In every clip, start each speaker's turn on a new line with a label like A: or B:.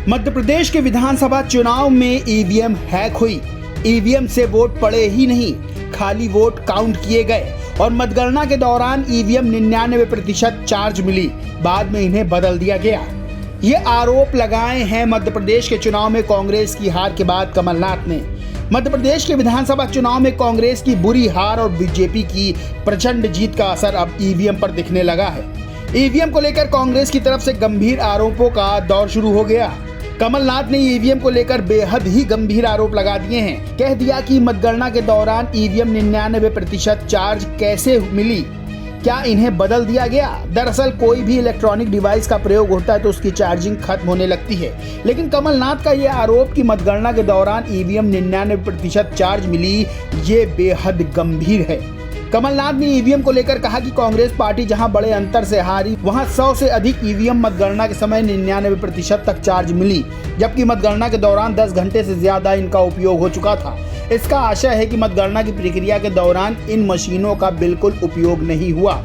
A: मध्य प्रदेश के विधानसभा चुनाव में ईवीएम हैक हुई। ईवीएम से वोट पड़े ही नहीं, खाली वोट काउंट किए गए और मतगणना के दौरान ईवीएम 99% चार्ज मिली। बाद में इन्हें बदल दिया गया। ये आरोप लगाए हैं मध्य प्रदेश के चुनाव में कांग्रेस की हार के बाद कमलनाथ ने। मध्य प्रदेश के विधानसभा चुनाव में कांग्रेस की बुरी हार और बीजेपी की प्रचंड जीत का असर अब ईवीएम पर दिखने लगा है। ईवीएम को लेकर कांग्रेस की तरफ से गंभीर आरोपों का दौर शुरू हो गया। कमलनाथ ने ईवीएम को लेकर बेहद ही गंभीर आरोप लगा दिए हैं। कह दिया कि मतगणना के दौरान ईवीएम 99% चार्ज कैसे मिली, क्या इन्हें बदल दिया गया? दरअसल कोई भी इलेक्ट्रॉनिक डिवाइस का प्रयोग होता है तो उसकी चार्जिंग खत्म होने लगती है, लेकिन कमलनाथ का यह आरोप कि मतगणना के दौरान ईवीएम 99% चार्ज मिली, ये बेहद गंभीर है। कमलनाथ ने ईवीएम को लेकर कहा कि कांग्रेस पार्टी जहां बड़े अंतर से हारी, वहां 100 से अधिक ईवीएम मतगणना के समय 99% तक चार्ज मिली, जबकि मतगणना के दौरान 10 घंटे से ज्यादा इनका उपयोग हो चुका था। इसका आशय है कि मतगणना की प्रक्रिया के दौरान इन मशीनों का बिल्कुल उपयोग नहीं हुआ,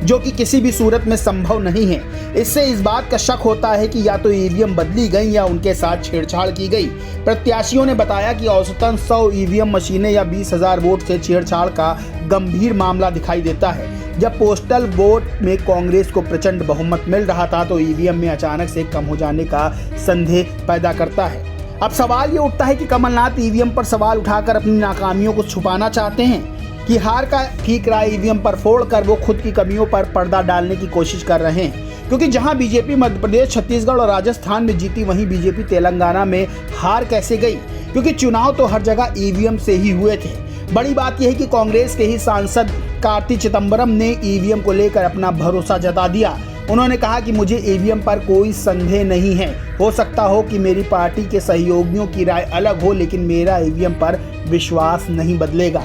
A: जो कि किसी भी सूरत में संभव नहीं है। इससे इस बात का शक होता है कि या तो ईवीएम बदली गई या उनके साथ छेड़छाड़ की गई। प्रत्याशियों ने बताया कि औसतन 100 ईवीएम मशीनें या 20,000 वोट से छेड़छाड़ का गंभीर मामला दिखाई देता है। जब पोस्टल वोट में कांग्रेस को प्रचंड बहुमत मिल रहा था तो ईवीएम में अचानक से कम हो जाने का संदेह पैदा करता है। अब सवाल ये उठता है कि कमलनाथ ईवीएम पर सवाल उठाकर अपनी नाकामियों को छुपाना चाहते हैं कि हार का ठीकरा ईवीएम पर फोड़कर वो खुद की कमियों पर पर्दा डालने की कोशिश कर रहे हैं। क्योंकि जहां बीजेपी मध्य प्रदेश, छत्तीसगढ़ और राजस्थान में जीती, वहीं बीजेपी तेलंगाना में हार कैसे गई? क्योंकि चुनाव तो हर जगह ईवीएम से ही हुए थे। बड़ी बात यह है कि कांग्रेस के ही सांसद कार्ति चिदंबरम ने ईवीएम को लेकर अपना भरोसा जता दिया। उन्होंने कहा कि मुझे ईवीएम पर कोई संदेह नहीं है। हो सकता हो कि मेरी पार्टी के सहयोगियों की राय अलग हो, लेकिन मेरा ईवीएम पर विश्वास नहीं बदलेगा।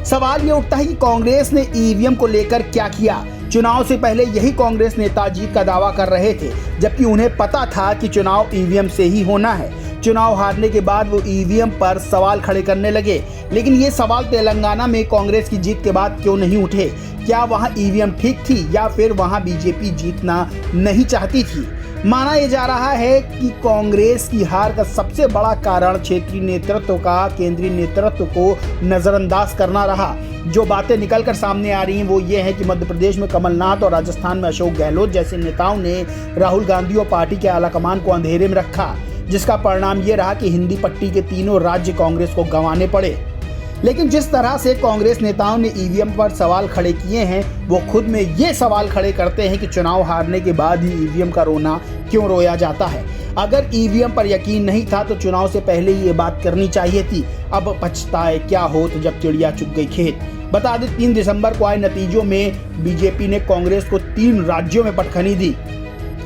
A: सवाल ये उठता है कि कांग्रेस ने ईवीएम को लेकर क्या किया? चुनाव से पहले यही कांग्रेस नेता जीत का दावा कर रहे थे, जबकि उन्हें पता था कि चुनाव ईवीएम से ही होना है। चुनाव हारने के बाद वो ईवीएम पर सवाल खड़े करने लगे, लेकिन ये सवाल तेलंगाना में कांग्रेस की जीत के बाद क्यों नहीं उठे? क्या वहां ईवीएम ठीक थी या फिर वहां बीजेपी जीतना नहीं चाहती थी? माना यह जा रहा है कि कांग्रेस की हार का सबसे बड़ा कारण क्षेत्रीय नेतृत्व का केंद्रीय नेतृत्व को नजरअंदाज करना रहा। जो बातें निकलकर सामने आ रही हैं वो ये है कि मध्य प्रदेश में कमलनाथ और राजस्थान में अशोक गहलोत जैसे नेताओं ने राहुल गांधी और पार्टी के आलाकमान को अंधेरे में रखा, जिसका परिणाम ये रहा कि हिंदी पट्टी के तीनों राज्य कांग्रेस को गंवाने पड़े। लेकिन जिस तरह से कांग्रेस नेताओं ने ईवीएम पर सवाल खड़े किए हैं, वो खुद में ये सवाल खड़े करते हैं कि चुनाव हारने के बाद ही ईवीएम का रोना क्यों रोया जाता है। अगर ईवीएम पर यकीन नहीं था तो चुनाव से पहले ही ये बात करनी चाहिए थी। अब पछताए क्या हो तो जब चिड़िया चुग गई खेत। बता दें 3 दिसंबर को आए नतीजों में बीजेपी ने कांग्रेस को 3 राज्यों में पटखनी दी।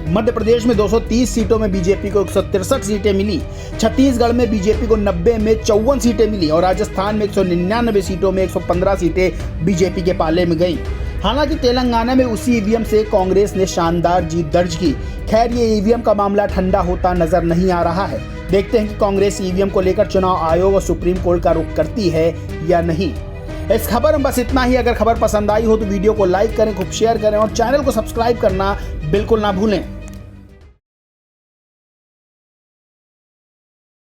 A: मध्य प्रदेश में 230 सीटों में बीजेपी को 163 सीटें मिली, छत्तीसगढ़ में बीजेपी को 90 में 54 सीटें मिली और राजस्थान में 199 सीटों में 115 सीटें बीजेपी के पाले में गईं। हालांकि तेलंगाना में उसी ईवीएम से कांग्रेस ने शानदार जीत दर्ज की। खैर, ये ईवीएम का मामला ठंडा होता नजर नहीं आ रहा है। देखते हैं कि कांग्रेस ईवीएम को लेकर चुनाव आयोग और सुप्रीम कोर्ट का रुख करती है या नहीं। इस खबर में बस इतना ही। अगर खबर पसंद आई हो तो वीडियो को लाइक करें, खूब शेयर करें और चैनल को सब्सक्राइब करना बिल्कुल ना भूलें।